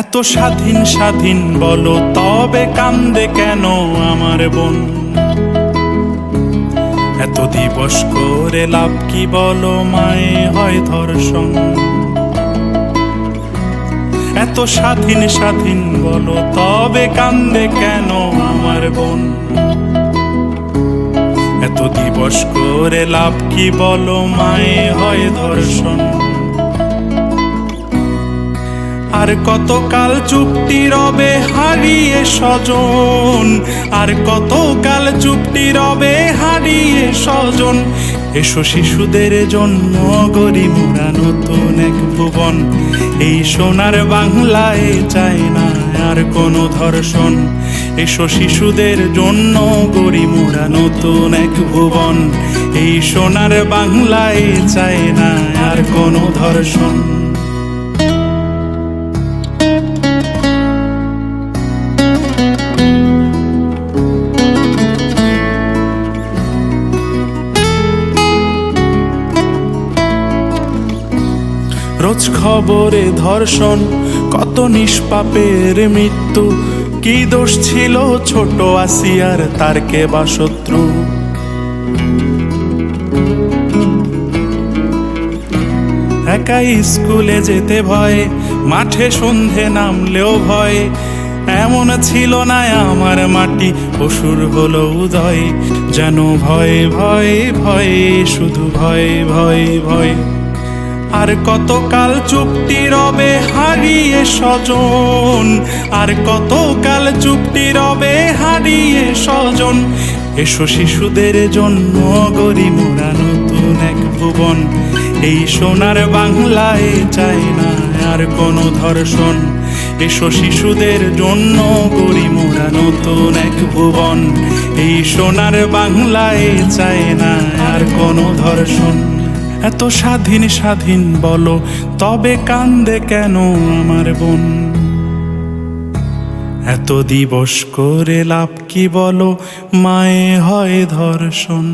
এত স্বাধীন স্বাধীন বলো তবে কান্দে কেন আমার বোন? এত দিবস করে লাভ কি বলো, মায়ে হয় ধর্ষণ। এত স্বাধীন স্বাধীন বলো তবে কান্দে কেন আমার বোন? এত দিবস করে লাভ কি বলো, মায়ে হয় ধর্ষণ। আর কতকাল চুপটি রবে হারিয়ে স্বজন, আর কতকাল চুপটি রবে হারিয়ে স্বজন। এসো শিশুদের জন্য গড়ি মোরা নতুন এক ভুবন। এই সোনার বাংলায় চাই না আর কোনো ধর্ষণ। এসো শিশুদের জন্য গড়ি মোরা নতুন এক ভুবন। এই সোনার বাংলায় চাই না আর কোনো ধর্ষণ। রোজ খবরে ধর্ষণ, কত নিষ্পাপের মৃত্যু। কি দোষ ছিল ছোট আসিয়ার, তার কে বা শত্রু? একাই স্কুলে যেতে ভয়, মাঠে সন্ধে নামলেও ভয়। এমন ছিল না আমার মাটি, অসুর হলো উদয়। যেন ভয় ভয় ভয়, শুধু ভয় ভয় ভয়। আর কতকাল চুপটি রবে হারিয়ে স্বজন, আর কতকাল চুপটি রবে হারিয়ে স্বজন। এসো শিশুদের জন্য গড়ি মোরা নতুন এক ভুবন। এই সোনার বাংলায় চাই না আর কোনো ধর্ষণ। এসো শিশুদের জন্য গড়ি মোরা নতুন এক ভুবন। এই সোনার বাংলায় চাই না আর কোনো ধর্ষণ। এত স্বাধীন স্বাধীন বলো তবে কান্দে কেন আমার বোন? এত দিবস করে লাভ কি বলো, মায়ে হয় ধর্ষণ।